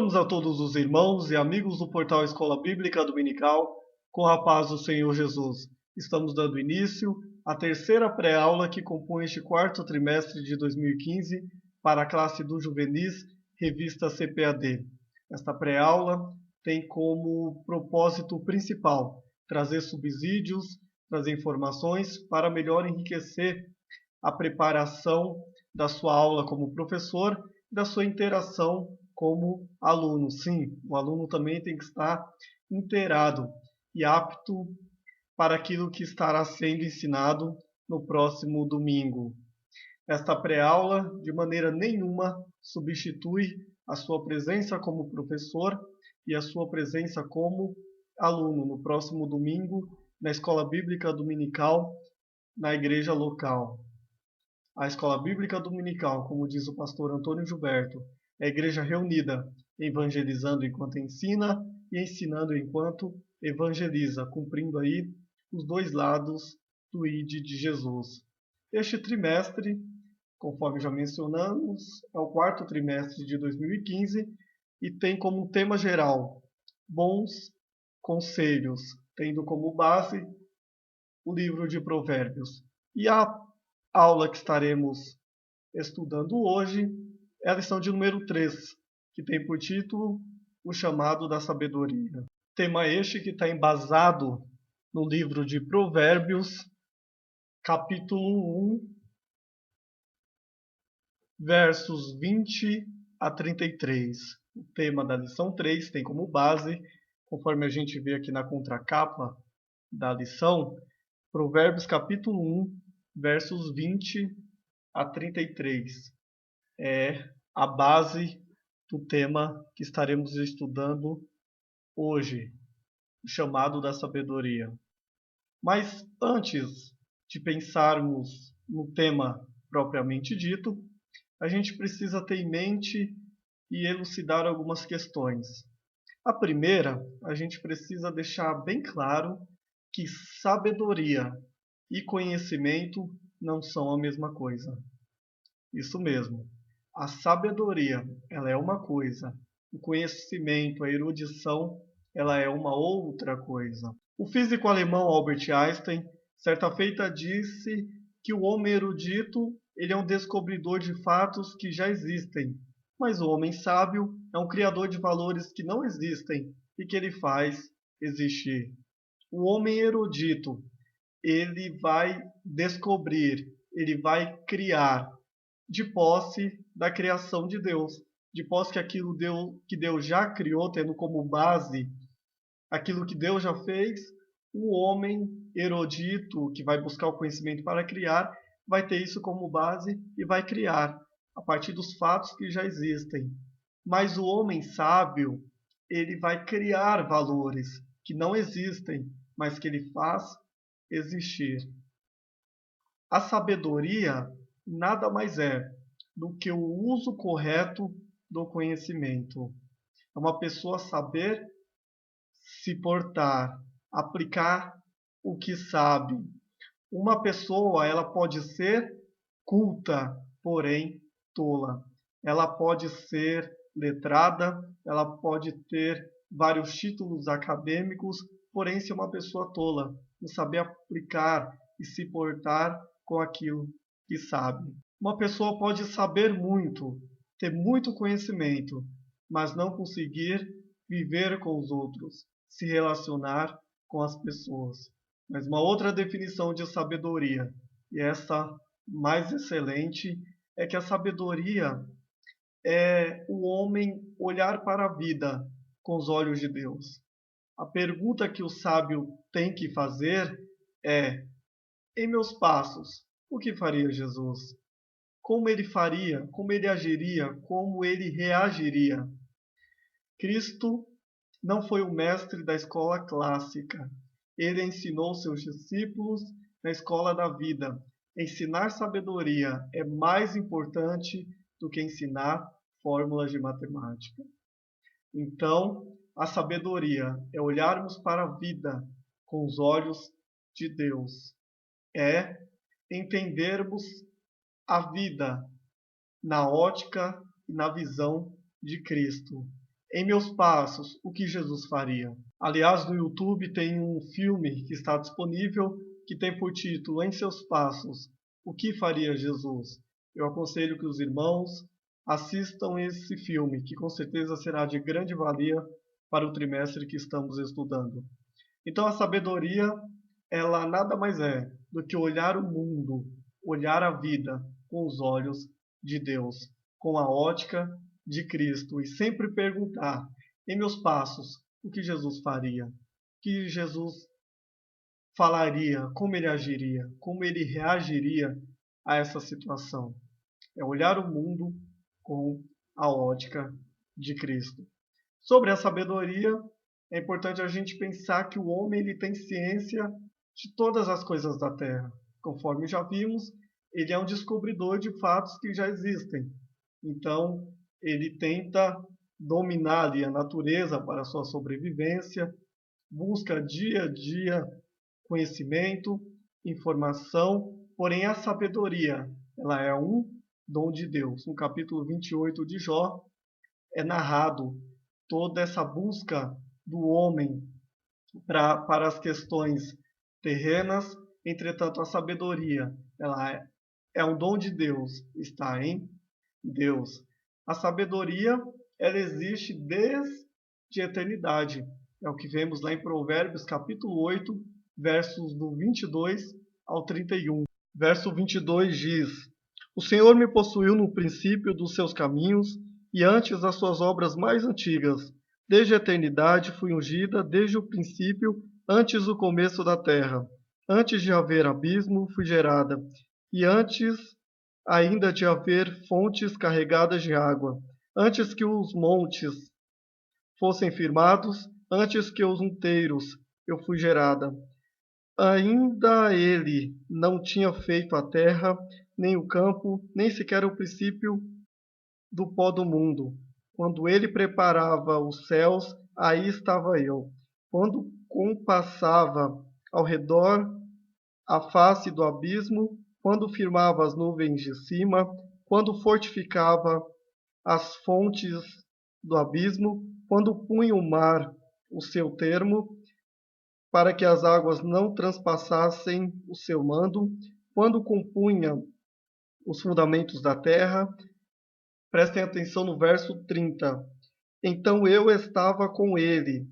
Shalom a todos os irmãos e amigos do portal Escola Bíblica Dominical, com a paz do Senhor Jesus. Estamos dando início à terceira pré-aula que compõe este quarto trimestre de 2015 para a classe do Juvenis, revista CPAD. Esta pré-aula tem como propósito principal trazer subsídios, trazer informações para melhor enriquecer a preparação da sua aula como professor e da sua interação como aluno. Sim, o aluno também tem que estar inteirado e apto para aquilo que estará sendo ensinado no próximo domingo. Esta pré-aula, de maneira nenhuma, substitui a sua presença como professor e a sua presença como aluno no próximo domingo na Escola Bíblica Dominical, na igreja local. A Escola Bíblica Dominical, como diz o pastor Antônio Gilberto, é a igreja reunida, evangelizando enquanto ensina e ensinando enquanto evangeliza, cumprindo aí os dois lados do ID de Jesus. Este trimestre, conforme já mencionamos, é o quarto trimestre de 2015 e tem como tema geral bons conselhos, tendo como base o livro de Provérbios. E a aula que estaremos estudando hoje é a lição de número 3, que tem por título O Chamado da Sabedoria. Tema este que está embasado no livro de Provérbios, capítulo 1, versos 20 a 33. O tema da lição 3 tem como base, conforme a gente vê aqui na contracapa da lição, Provérbios capítulo 1, versos 20 a 33. É a base do tema que estaremos estudando hoje, o chamado da sabedoria. Mas antes de pensarmos no tema propriamente dito, a gente precisa ter em mente e elucidar algumas questões. A primeira, a gente precisa deixar bem claro que sabedoria e conhecimento não são a mesma coisa. Isso mesmo. A sabedoria, ela é uma coisa. O conhecimento, a erudição, ela é uma outra coisa. O físico alemão Albert Einstein, certa feita, disse que o homem erudito, ele é um descobridor de fatos que já existem, mas o homem sábio é um criador de valores que não existem e que ele faz existir. O homem erudito, ele vai descobrir, ele vai criar, de posse da criação de Deus, de posse que Deus já criou, tendo como base aquilo que Deus já fez. O homem erudito, que vai buscar o conhecimento para criar, vai ter isso como base e vai criar, a partir dos fatos que já existem. Mas o homem sábio, ele vai criar valores que não existem, mas que ele faz existir. A sabedoria nada mais é do que o uso correto do conhecimento. É uma pessoa saber se portar, aplicar o que sabe. Uma pessoa, ela pode ser culta, porém tola. Ela pode ser letrada, ela pode ter vários títulos acadêmicos, porém ser uma pessoa tola, não saber aplicar e se portar com aquilo que sabe. Uma pessoa pode saber muito, ter muito conhecimento, mas não conseguir viver com os outros, se relacionar com as pessoas. Mas uma outra definição de sabedoria, e essa mais excelente, é que a sabedoria é o homem olhar para a vida com os olhos de Deus. A pergunta que o sábio tem que fazer é: em meus passos, o que faria Jesus? Como ele faria? Como ele agiria? Como ele reagiria? Cristo não foi o mestre da escola clássica. Ele ensinou seus discípulos na escola da vida. Ensinar sabedoria é mais importante do que ensinar fórmulas de matemática. Então, a sabedoria é olharmos para a vida com os olhos de Deus. É entendermos a vida na ótica e na visão de Cristo. Em meus passos, o que Jesus faria? Aliás, no YouTube tem um filme que está disponível que tem por título Em seus passos, o que faria Jesus? Eu aconselho que os irmãos assistam esse filme, que com certeza será de grande valia para o trimestre que estamos estudando. Então a sabedoria, ela nada mais é do que olhar o mundo, olhar a vida com os olhos de Deus, com a ótica de Cristo e sempre perguntar em meus passos o que Jesus faria, o que Jesus falaria, como ele agiria, como ele reagiria a essa situação. É olhar o mundo com a ótica de Cristo. Sobre a sabedoria, é importante a gente pensar que o homem ele tem ciência de todas as coisas da Terra. Conforme já vimos, ele é um descobridor de fatos que já existem. Então, ele tenta dominar ali a natureza para a sua sobrevivência, busca dia a dia conhecimento, informação, porém a sabedoria, ela é um dom de Deus. No capítulo 28 de Jó, é narrado toda essa busca do homem para as questões terrenas. Entretanto, a sabedoria, ela é um dom de Deus, está em Deus. A sabedoria, ela existe desde a eternidade. É o que vemos lá em Provérbios, capítulo 8, versos do 22 ao 31. Verso 22 diz: O Senhor me possuiu no princípio dos seus caminhos e antes das suas obras mais antigas. Desde a eternidade fui ungida, desde o princípio, antes do começo da terra. Antes de haver abismo, fui gerada, e antes ainda de haver fontes carregadas de água. Antes que os montes fossem firmados, antes que os outeiros, eu fui gerada. Ainda ele não tinha feito a terra, nem o campo, nem sequer o princípio do pó do mundo. Quando ele preparava os céus, aí estava eu. Quando compassava ao redor a face do abismo, quando firmava as nuvens de cima, quando fortificava as fontes do abismo, quando punha o mar o seu termo, para que as águas não transpassassem o seu mando, quando compunha os fundamentos da terra. Prestem atenção no verso 30. Então eu estava com ele,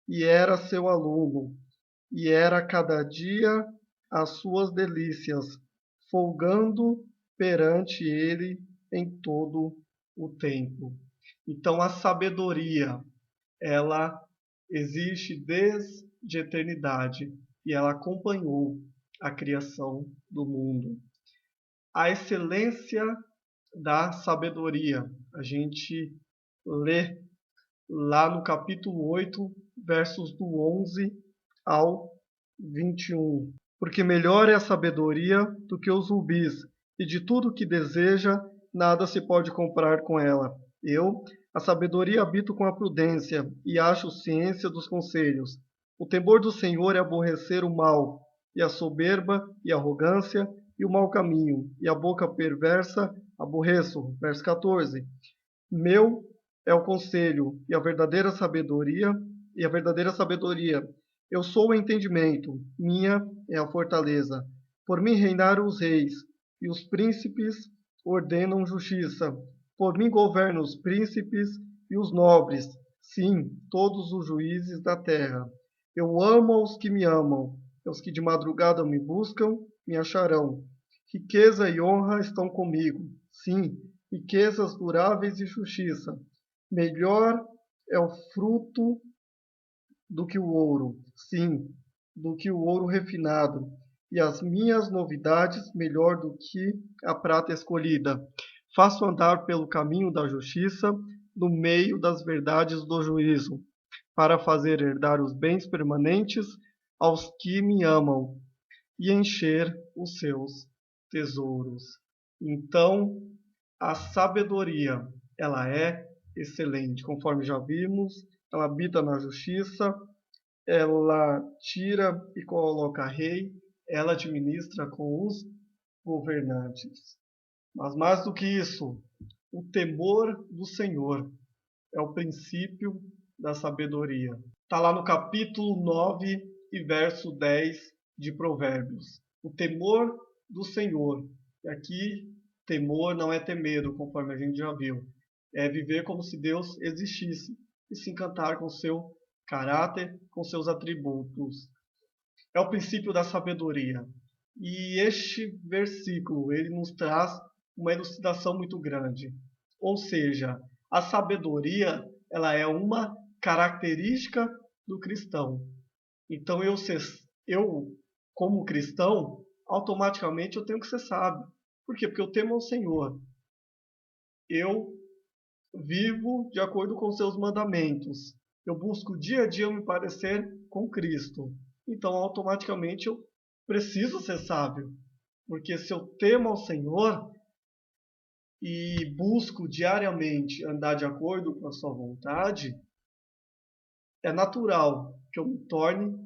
e era seu aluno, e era cada dia as suas delícias, folgando perante ele em todo o tempo. Então a sabedoria, ela existe desde a eternidade e ela acompanhou a criação do mundo. A excelência da sabedoria, a gente lê lá no capítulo 8, versos do 11 ao 21. Porque melhor é a sabedoria do que os rubis, e de tudo que deseja, nada se pode comprar com ela. Eu, a sabedoria, habito com a prudência, e acho ciência dos conselhos. O temor do Senhor é aborrecer o mal, e a soberba, e a arrogância, e o mau caminho, e a boca perversa, aborreço. Verso 14. Meu é o conselho e a verdadeira sabedoria. Eu sou o entendimento, minha é a fortaleza. Por mim reinaram os reis, e os príncipes ordenam justiça. Por mim governam os príncipes e os nobres, sim, todos os juízes da terra. Eu amo aos que me amam, aos que de madrugada me buscam, me acharão. Riqueza e honra estão comigo, sim, riquezas duráveis e justiça. Melhor é o fruto do que o ouro, sim, do que o ouro refinado, e as minhas novidades melhor do que a prata escolhida. Faço andar pelo caminho da justiça, no meio das verdades do juízo, para fazer herdar os bens permanentes aos que me amam e encher os seus tesouros. Então, a sabedoria, ela é excelente, conforme já vimos, ela habita na justiça, ela tira e coloca rei, ela administra com os governantes. Mas mais do que isso, o temor do Senhor é o princípio da sabedoria. Está lá no capítulo 9 e verso 10 de Provérbios. O temor do Senhor. E aqui, temor não é ter medo, conforme a gente já viu. É viver como se Deus existisse e se encantar com seu caráter, com seus atributos. É o princípio da sabedoria. E este versículo, ele nos traz uma elucidação muito grande. Ou seja, a sabedoria, ela é uma característica do cristão. Então eu como cristão, automaticamente eu tenho que ser sábio. Por quê? Porque eu temo ao Senhor. Eu vivo de acordo com seus mandamentos. Eu busco dia a dia me parecer com Cristo. Então, automaticamente, eu preciso ser sábio. Porque se eu temo ao Senhor e busco diariamente andar de acordo com a sua vontade, é natural que eu me torne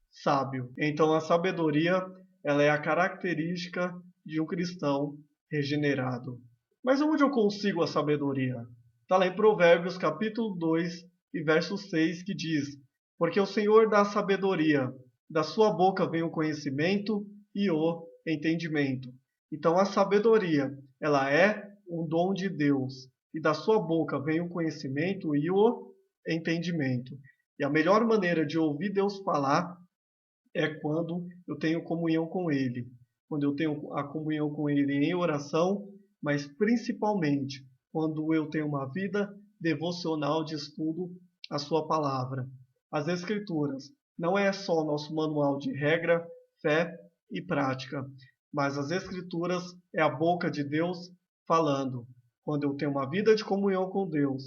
sábio. Então, a sabedoria, ela é a característica de um cristão regenerado. Mas onde eu consigo a sabedoria? Está lá em Provérbios capítulo 2 e verso 6 que diz: Porque o Senhor dá sabedoria, da sua boca vem o conhecimento e o entendimento. Então a sabedoria, ela é um dom de Deus, e da sua boca vem o conhecimento e o entendimento. E a melhor maneira de ouvir Deus falar é quando eu tenho comunhão com Ele, quando eu tenho a comunhão com Ele em oração, mas principalmente quando eu tenho uma vida devocional de estudo à Sua palavra. As Escrituras não é só o nosso manual de regra, fé e prática, mas as Escrituras é a boca de Deus falando. Quando eu tenho uma vida de comunhão com Deus,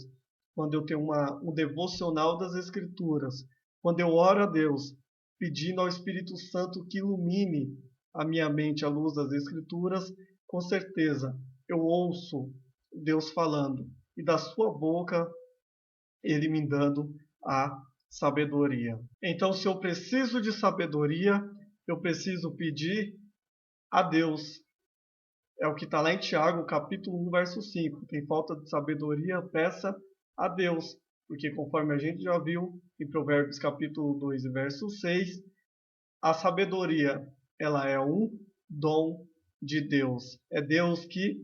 quando eu tenho um devocional das Escrituras, quando eu oro a Deus, pedindo ao Espírito Santo que ilumine a minha mente à luz das Escrituras, com certeza eu ouço Deus falando e da sua boca Ele me dando a sabedoria. Então, se eu preciso de sabedoria, eu preciso pedir a Deus. É o que está lá em Tiago, capítulo 1, verso 5. Tem falta de sabedoria, peça a Deus. Porque conforme a gente já viu em Provérbios capítulo 2, verso 6, a sabedoria, ela é um dom de Deus. É Deus que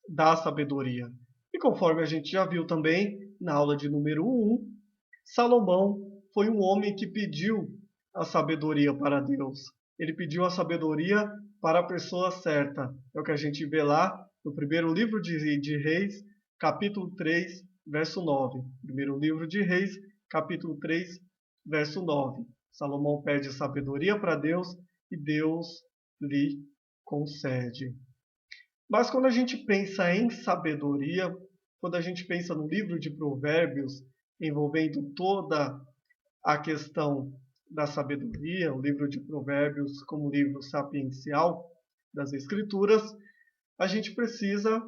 dá a sabedoria. E conforme a gente já viu também na aula de número 1, Salomão foi um homem que pediu a sabedoria para Deus. Ele pediu a sabedoria para a pessoa certa. É o que a gente vê lá no primeiro livro de Reis, capítulo 3, verso 9. Primeiro livro de Reis, capítulo 3, verso 9. Salomão pede sabedoria para Deus e Deus lhe concede. Mas quando a gente pensa em sabedoria, quando a gente pensa no livro de Provérbios, envolvendo toda a questão da sabedoria, o livro de Provérbios como livro sapiencial das Escrituras, a gente precisa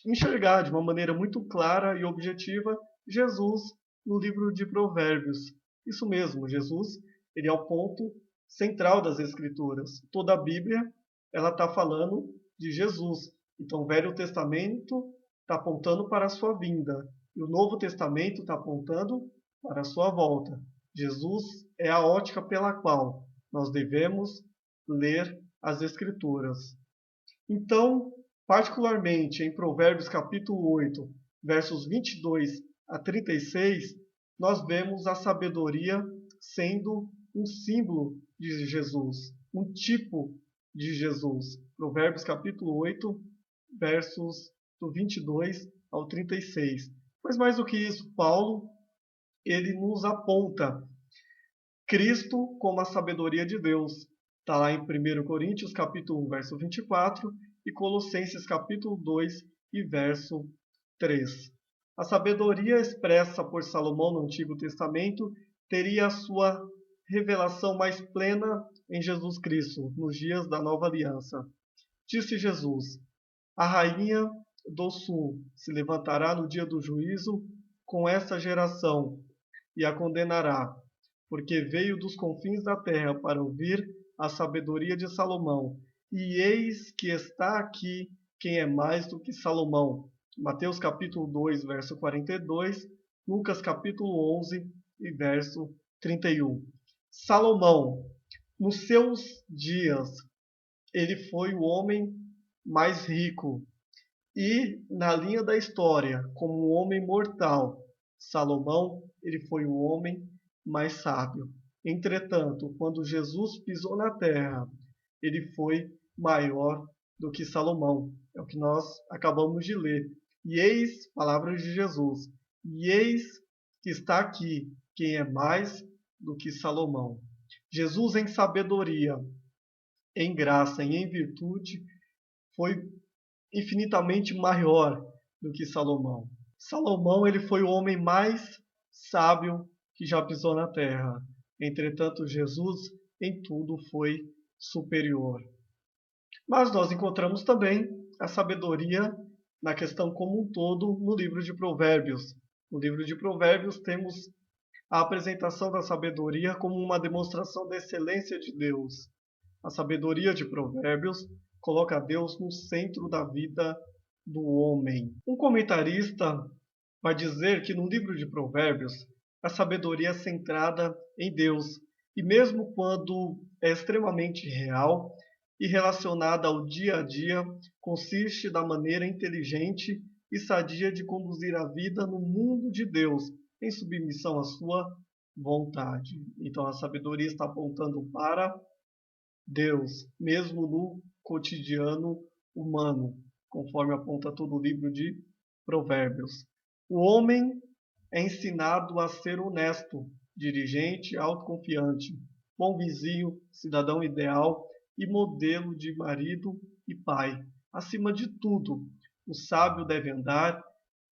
enxergar de uma maneira muito clara e objetiva Jesus no livro de Provérbios. Isso mesmo, Jesus, ele é o ponto central das Escrituras. Toda a Bíblia, ela está falando de Jesus. Então, o Velho Testamento está apontando para a sua vinda. E o Novo Testamento está apontando para a sua volta. Jesus é a ótica pela qual nós devemos ler as Escrituras. Então, particularmente em Provérbios capítulo 8, versos 22 a 36, nós vemos a sabedoria sendo um símbolo de Jesus, um tipo de Jesus. Provérbios capítulo 8, versos do 22 ao 36. Mas mais do que isso, Paulo, ele nos aponta Cristo como a sabedoria de Deus. Está lá em 1 Coríntios capítulo 1, verso 24 e Colossenses capítulo 2 e verso 3. A sabedoria expressa por Salomão no Antigo Testamento teria a sua revelação mais plena em Jesus Cristo, nos dias da nova aliança. Disse Jesus: A rainha do sul se levantará no dia do juízo com essa geração e a condenará, porque veio dos confins da terra para ouvir a sabedoria de Salomão. E eis que está aqui quem é mais do que Salomão. Mateus capítulo 2, verso 42, Lucas capítulo 11 e verso 31. Salomão, nos seus dias, ele foi o homem mais rico e, na linha da história, como um homem mortal, Salomão, ele foi o homem mais sábio. Entretanto, quando Jesus pisou na terra, ele foi maior do que Salomão. É o que nós acabamos de ler. E eis, palavras de Jesus, e eis que está aqui quem é mais do que Salomão. Jesus, em sabedoria, em graça e em virtude, foi infinitamente maior do que Salomão. Salomão, ele foi o homem mais sábio que já pisou na terra. Entretanto, Jesus em tudo foi superior. Mas nós encontramos também a sabedoria na questão como um todo no livro de Provérbios. No livro de Provérbios temos a apresentação da sabedoria como uma demonstração da excelência de Deus. A sabedoria de Provérbios coloca Deus no centro da vida do homem. Um comentarista vai dizer que no livro de Provérbios a sabedoria é centrada em Deus, e mesmo quando é extremamente real e relacionada ao dia a dia, consiste da maneira inteligente e sadia de conduzir a vida no mundo de Deus, em submissão à sua vontade. Então a sabedoria está apontando para Deus, mesmo no cotidiano humano, conforme aponta todo o livro de Provérbios. O homem é ensinado a ser honesto, dirigente, autoconfiante, bom vizinho, cidadão ideal e modelo de marido e pai. Acima de tudo, o sábio deve andar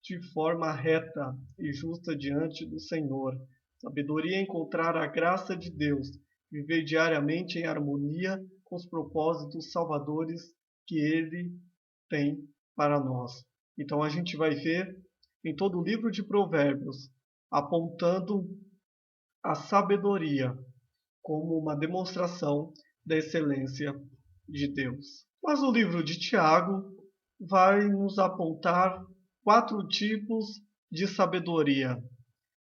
de forma reta e justa diante do Senhor. Sabedoria é encontrar a graça de Deus, viver diariamente em harmonia com os propósitos salvadores que Ele tem para nós. Então a gente vai ver em todo o livro de Provérbios apontando a sabedoria como uma demonstração da excelência de Deus. Mas o livro de Tiago vai nos apontar 4 tipos de sabedoria.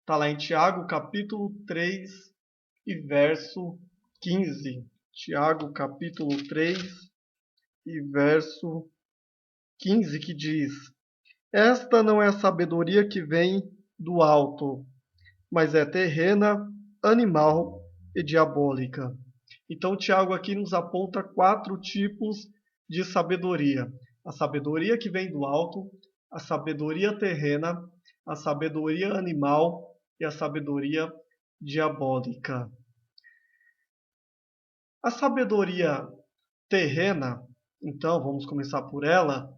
Está lá em Tiago, capítulo 3 e verso 15. Tiago, capítulo 3 e verso 15, que diz: Esta não é a sabedoria que vem do alto, mas é terrena, animal e diabólica. Então, Tiago aqui nos aponta 4 tipos de sabedoria: a sabedoria que vem do alto, a sabedoria terrena, a sabedoria animal e a sabedoria diabólica. A sabedoria terrena, então, vamos começar por ela,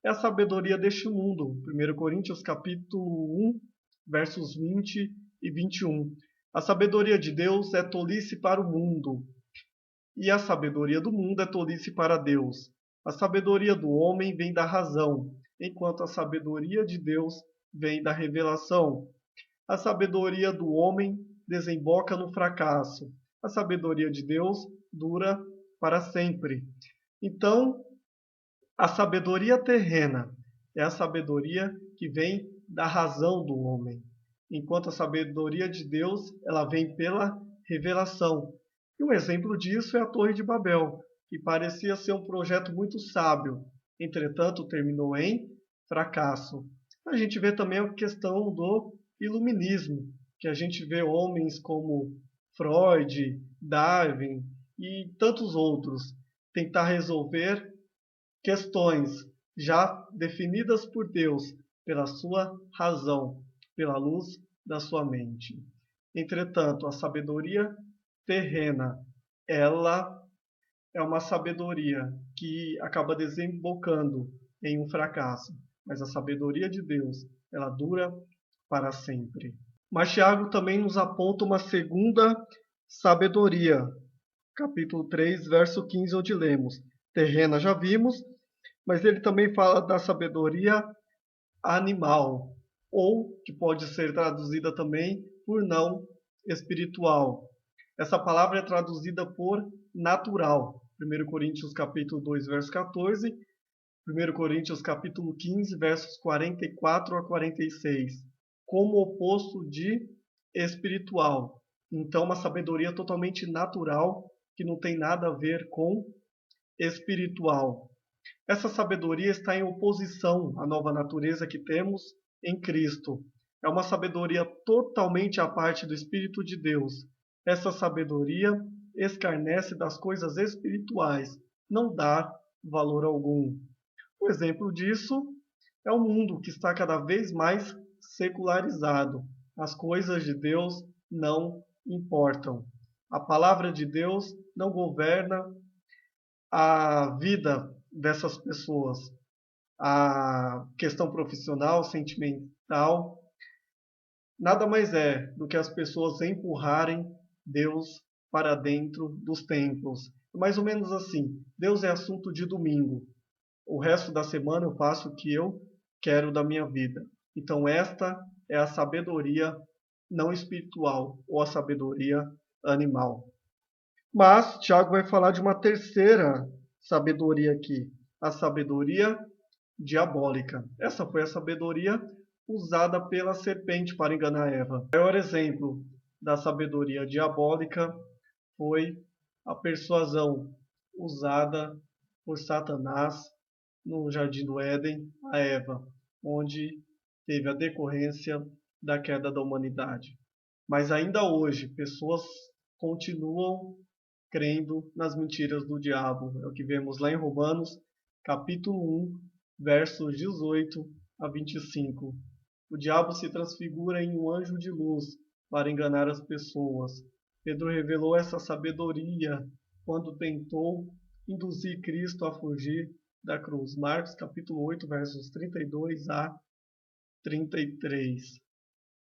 é a sabedoria deste mundo. 1 Coríntios capítulo 1, versos 20 e 21. A sabedoria de Deus é tolice para o mundo, e a sabedoria do mundo é tolice para Deus. A sabedoria do homem vem da razão, enquanto a sabedoria de Deus vem da revelação. A sabedoria do homem desemboca no fracasso. A sabedoria de Deus dura para sempre. Então, a sabedoria terrena é a sabedoria que vem da razão do homem, enquanto a sabedoria de Deus ela vem pela revelação. E um exemplo disso é a Torre de Babel, que parecia ser um projeto muito sábio, entretanto terminou em fracasso. A gente vê também a questão do iluminismo, que a gente vê homens como Freud, Darwin e tantos outros tentar resolver questões já definidas por Deus pela sua razão, pela luz da sua mente. Entretanto, a sabedoria terrena, ela é uma sabedoria que acaba desembocando em um fracasso, mas a sabedoria de Deus, ela dura para sempre. Mas Tiago também nos aponta uma segunda sabedoria, capítulo 3, verso 15, onde lemos: terrena já vimos, mas ele também fala da sabedoria animal, ou que pode ser traduzida também por não espiritual. Essa palavra é traduzida por natural. 1 Coríntios capítulo 2, verso 14, 1 Coríntios capítulo 15, versos 44 a 46, como oposto de espiritual. Então, uma sabedoria totalmente natural, que não tem nada a ver com espiritual. Essa sabedoria está em oposição à nova natureza que temos em Cristo. É uma sabedoria totalmente à parte do Espírito de Deus. Essa sabedoria escarnece das coisas espirituais, não dá valor algum. Um exemplo disso é o mundo que está cada vez mais secularizado. As coisas de Deus não importam. A palavra de Deus não governa a vida dessas pessoas. A questão profissional, sentimental, nada mais é do que as pessoas empurrarem Deus para dentro dos templos. Mais ou menos assim, Deus é assunto de domingo. O resto da semana eu faço o que eu quero da minha vida. Então esta é a sabedoria não espiritual ou a sabedoria animal. Mas Tiago vai falar de uma terceira sabedoria aqui, a sabedoria diabólica. Essa foi a sabedoria usada pela serpente para enganar Eva. O maior exemplo da sabedoria diabólica foi a persuasão usada por Satanás no Jardim do Éden a Eva, onde teve a decorrência da queda da humanidade. Mas ainda hoje, pessoas continuam crendo nas mentiras do diabo. É o que vemos lá em Romanos, capítulo 1, versos 18 a 25. O diabo se transfigura em um anjo de luz para enganar as pessoas. Pedro revelou essa sabedoria quando tentou induzir Cristo a fugir da cruz. Marcos capítulo 8, versos 32 a 33.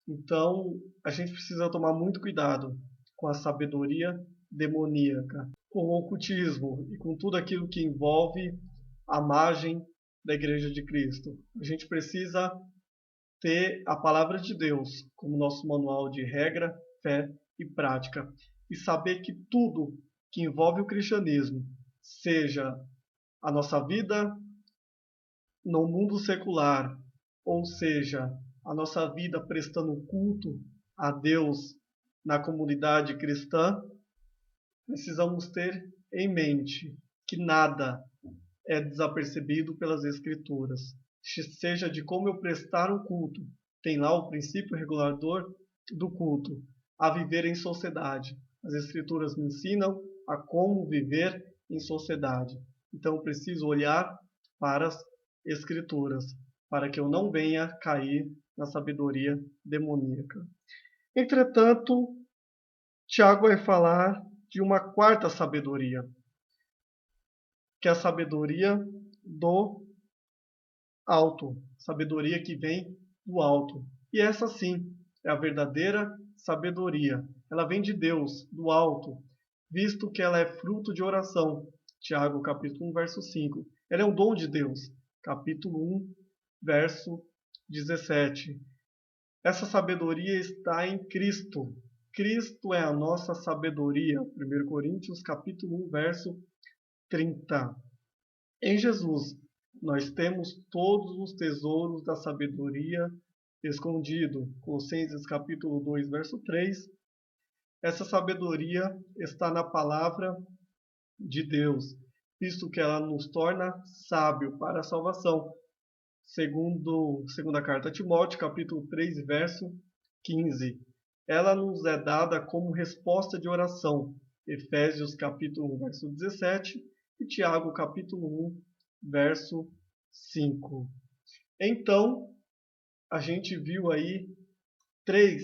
Então, a gente precisa tomar muito cuidado com a sabedoria demoníaca, com o ocultismo e com tudo aquilo que envolve a margem da Igreja de Cristo. A gente precisa ter a palavra de Deus como nosso manual de regra, fé e prática. E saber que tudo que envolve o cristianismo, seja a nossa vida no mundo secular, ou seja, a nossa vida prestando culto a Deus na comunidade cristã, precisamos ter em mente que nada é desapercebido pelas Escrituras. Seja de como eu prestar um culto, tem lá o princípio regulador do culto, a viver em sociedade. As Escrituras me ensinam a como viver em sociedade. Então eu preciso olhar para as Escrituras, para que eu não venha cair na sabedoria demoníaca. Entretanto, Tiago vai falar de uma quarta sabedoria, que é a sabedoria do alto, sabedoria que vem do alto. E essa sim é a verdadeira sabedoria. Ela vem de Deus, do alto, visto que ela é fruto de oração. Tiago, capítulo 1, verso 5. Ela é um dom de Deus. Capítulo 1, verso 17. Essa sabedoria está em Cristo. Cristo é a nossa sabedoria. 1 Coríntios, capítulo 1, verso 30. Em Jesus, nós temos todos os tesouros da sabedoria escondido. Colossenses capítulo 2, verso 3. Essa sabedoria está na palavra de Deus, visto que ela nos torna sábio para a salvação. Segunda carta a Timóteo, capítulo 3, verso 15. Ela nos é dada como resposta de oração. Efésios capítulo 1, verso 17 e Tiago capítulo 1, verso 5. Então, a gente viu aí três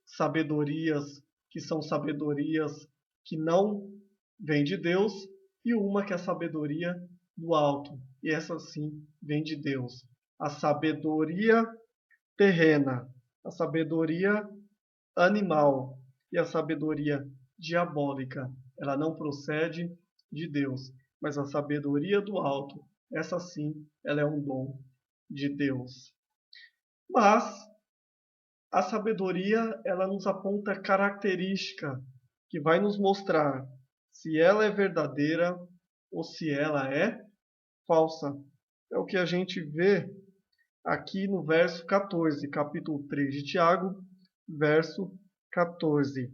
sabedorias que são sabedorias que não vêm de Deus e uma que é a sabedoria do alto. E essa sim vem de Deus. A sabedoria terrena, a sabedoria animal e a sabedoria diabólica. Ela não procede de Deus, mas a sabedoria do alto, essa sim, ela é um dom de Deus. Mas a sabedoria, ela nos aponta característica que vai nos mostrar se ela é verdadeira ou se ela é falsa. é o que a gente vê aqui no verso 14, capítulo 3 de Tiago, verso 14.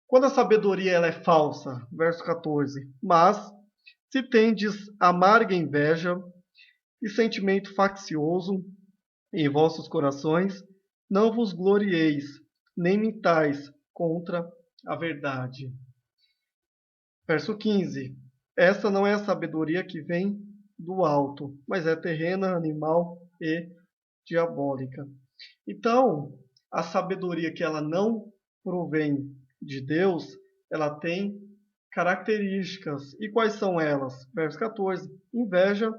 Quando a sabedoria ela é falsa, verso 14, mas se tendes amarga inveja e sentimento faccioso em vossos corações, não vos glorieis, nem mintais contra a verdade. Verso 15. Essa não é a sabedoria que vem do alto, mas é terrena, animal e diabólica. Então, a sabedoria que ela não provém de Deus, ela tem características. E quais são elas? Verso 14. Inveja,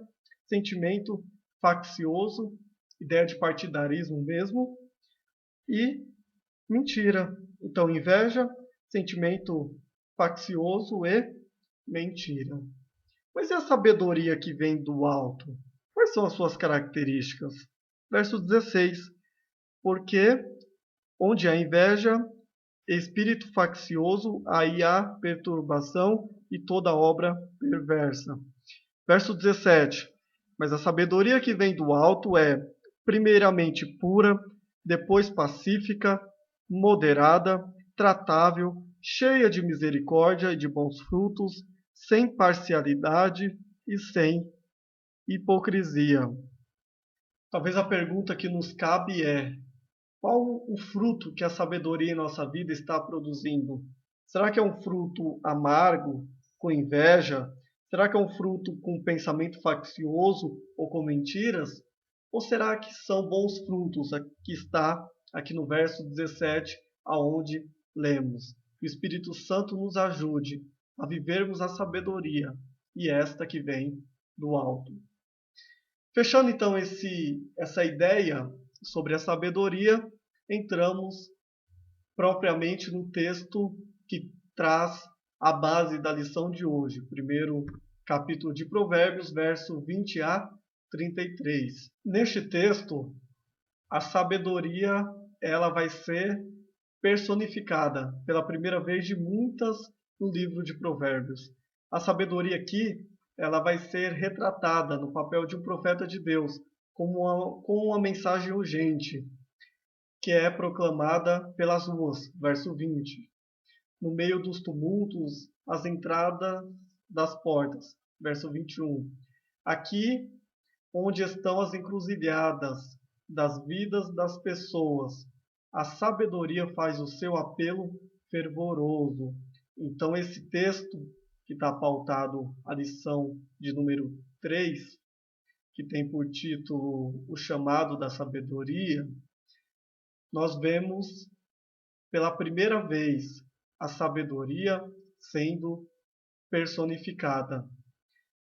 sentimento faccioso, ideia de partidarismo mesmo, e mentira. Então, inveja, sentimento faccioso e mentira. Mas e a sabedoria que vem do alto? Quais são as suas características? Verso 16. Porque onde há inveja, espírito faccioso, aí há perturbação e toda obra perversa. Verso 17. Mas a sabedoria que vem do alto é, primeiramente, pura, depois pacífica, moderada, tratável, cheia de misericórdia e de bons frutos, sem parcialidade e sem hipocrisia. Talvez a pergunta que nos cabe é: qual o fruto que a sabedoria em nossa vida está produzindo? Será que é um fruto amargo, com inveja? Será que é um fruto com pensamento faccioso ou com mentiras? Ou será que são bons frutos, que está aqui no verso 17, aonde lemos? Que o Espírito Santo nos ajude a vivermos a sabedoria, e esta que vem do alto. Fechando então essa ideia sobre a sabedoria, entramos propriamente no texto que traz a base da lição de hoje, o primeiro capítulo de Provérbios, verso 20 a 33. Neste texto, a sabedoria ela vai ser personificada pela primeira vez de muitas no livro de Provérbios. A sabedoria aqui ela vai ser retratada no papel de um profeta de Deus com uma mensagem urgente, que é proclamada pelas ruas, verso 20. No meio dos tumultos, as entradas das portas, verso 21. Aqui, onde estão as encruzilhadas das vidas das pessoas, a sabedoria faz o seu apelo fervoroso. Então, esse texto que está pautado a lição de número 3, que tem por título O Chamado da Sabedoria, nós vemos pela primeira vez a sabedoria sendo personificada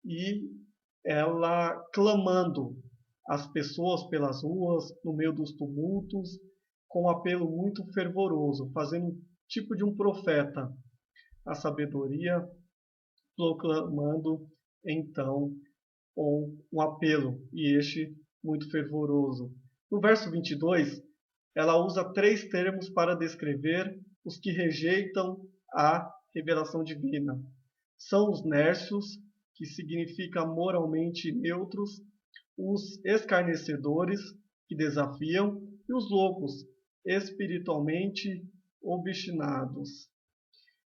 e ela clamando as pessoas pelas ruas, no meio dos tumultos, com um apelo muito fervoroso, fazendo um tipo de um profeta, a sabedoria, proclamando então um apelo, e este muito fervoroso. No verso 22, ela usa três termos para descrever os que rejeitam a revelação divina. São os nércios, que significa moralmente neutros, os escarnecedores, que desafiam, e os loucos, espiritualmente obstinados.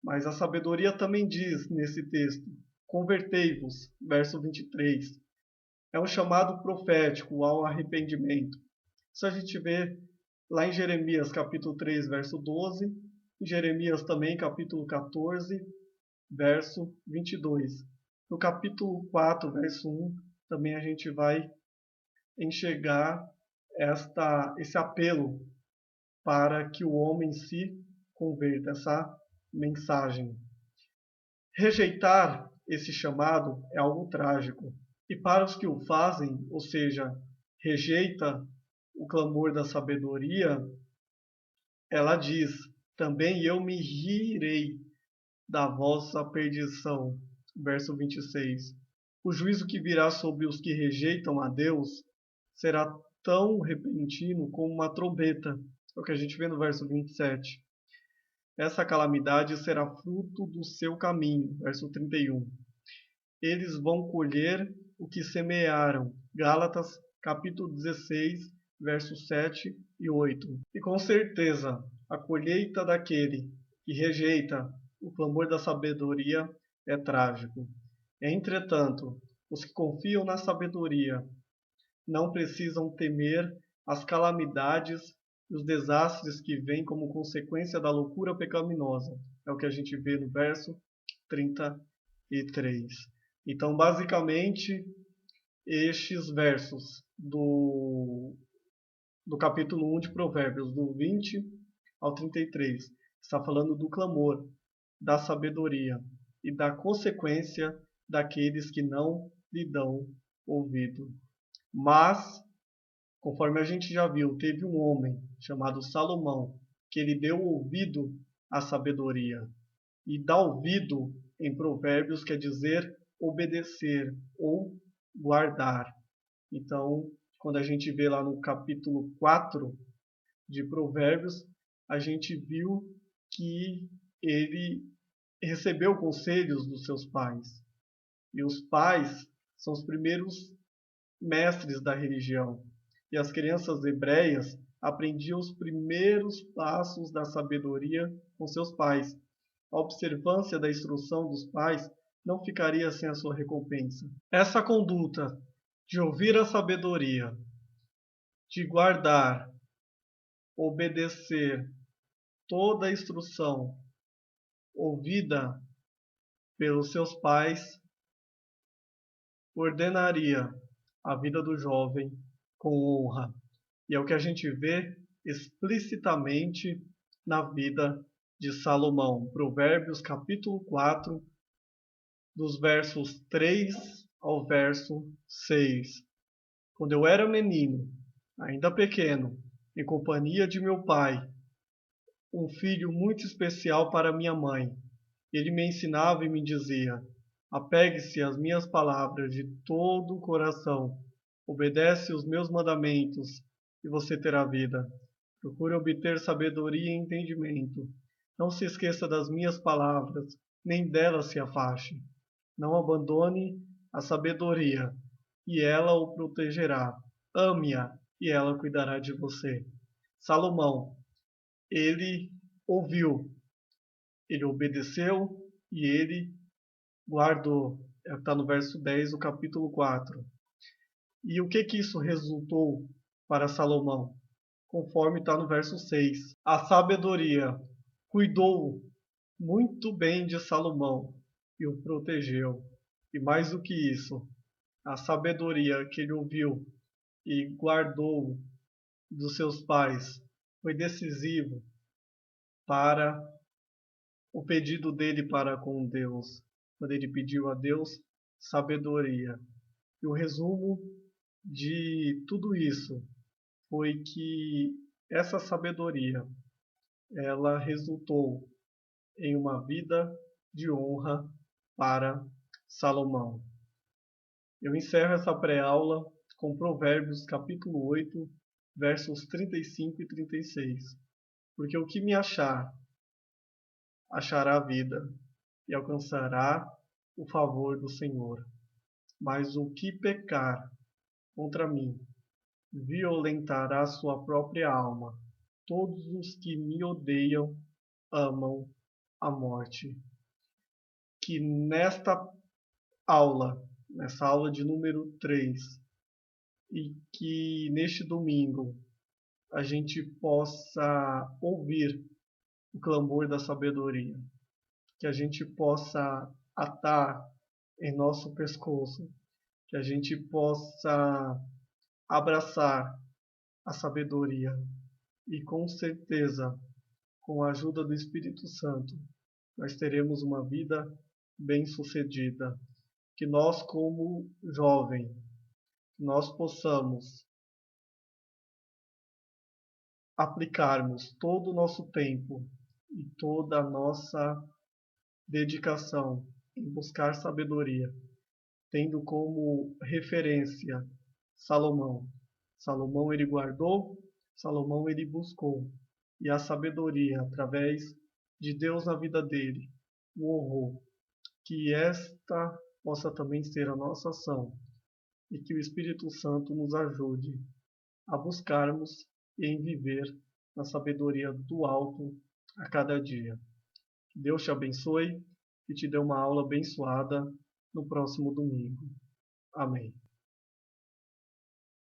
Mas a sabedoria também diz nesse texto: convertei-vos, verso 23. É um chamado profético ao arrependimento. Isso a gente vê lá em Jeremias capítulo 3, verso 12, em Jeremias também capítulo 14, verso 22. No capítulo 4, verso 1, também a gente vai enxergar esse apelo para que o homem se converta, essa mensagem. Rejeitar esse chamado é algo trágico. E para os que o fazem, ou seja, rejeita o clamor da sabedoria, ela diz: também eu me rirei da vossa perdição. Verso 26. O juízo que virá sobre os que rejeitam a Deus será tão repentino como uma trombeta. É o que a gente vê no verso 27. Essa calamidade será fruto do seu caminho. Verso 31. eles vão colher o que semearam. Gálatas, capítulo 16, versos 7 e 8. E com certeza, a colheita daquele que rejeita o clamor da sabedoria é trágico. Entretanto, os que confiam na sabedoria não precisam temer as calamidades e os desastres que vêm como consequência da loucura pecaminosa. É o que a gente vê no verso 33. Então, basicamente, estes versos do capítulo 1 de Provérbios, do 20 ao 33, está falando do clamor, da sabedoria e da consequência daqueles que não lhe dão ouvido. Mas, conforme a gente já viu, teve um homem chamado Salomão, que ele deu ouvido à sabedoria. E dar ouvido em Provérbios quer dizer obedecer ou guardar. Então, quando a gente vê lá no capítulo 4 de Provérbios, a gente viu que ele recebeu conselhos dos seus pais. E os pais são os primeiros mestres da religião. E as crianças hebreias aprendiam os primeiros passos da sabedoria com seus pais. A observância da instrução dos pais não ficaria sem a sua recompensa. Essa conduta de ouvir a sabedoria, de guardar, obedecer toda a instrução ouvida pelos seus pais, ordenaria a vida do jovem com honra. E é o que a gente vê explicitamente na vida de Salomão. Provérbios capítulo 4, dos versos 3 ao verso 6. Quando eu era menino, ainda pequeno, em companhia de meu pai, um filho muito especial para minha mãe, ele me ensinava e me dizia: apegue-se às minhas palavras de todo o coração, obedece os meus mandamentos e você terá vida. Procure obter sabedoria e entendimento. Não se esqueça das minhas palavras, nem delas se afaste. Não abandone a sabedoria, e ela o protegerá. Ame-a, e ela cuidará de você. Salomão, ele ouviu, ele obedeceu e ele guardou. Está no verso 10 do capítulo 4. E o que isso resultou para Salomão? Conforme está no verso 6. A sabedoria cuidou muito bem de Salomão e o protegeu. E mais do que isso, a sabedoria que ele ouviu e guardou dos seus pais foi decisivo para o pedido dele para com Deus, quando ele pediu a Deus sabedoria. E o resumo de tudo isso foi que essa sabedoria, ela resultou em uma vida de honra para Salomão. Eu encerro essa pré-aula com Provérbios capítulo 8, versos 35 e 36. Porque o que me achar, achará a vida e alcançará o favor do Senhor. Mas o que pecar contra mim, violentará sua própria alma. Todos os que me odeiam amam a morte. Que nessa aula de número 3, e que neste domingo a gente possa ouvir o clamor da sabedoria, que a gente possa atar em nosso pescoço, que a gente possa abraçar a sabedoria e com certeza, com a ajuda do Espírito Santo, nós teremos uma vida bem-sucedida. Que nós, como jovem, nós possamos aplicarmos todo o nosso tempo e toda a nossa dedicação em buscar sabedoria, tendo como referência Salomão. Salomão ele guardou, Salomão ele buscou, e a sabedoria, através de Deus na vida dele, o honrou. Que esta possa também ser a nossa ação e que o Espírito Santo nos ajude a buscarmos e em viver na sabedoria do alto a cada dia. Que Deus te abençoe e te dê uma aula abençoada no próximo domingo. Amém.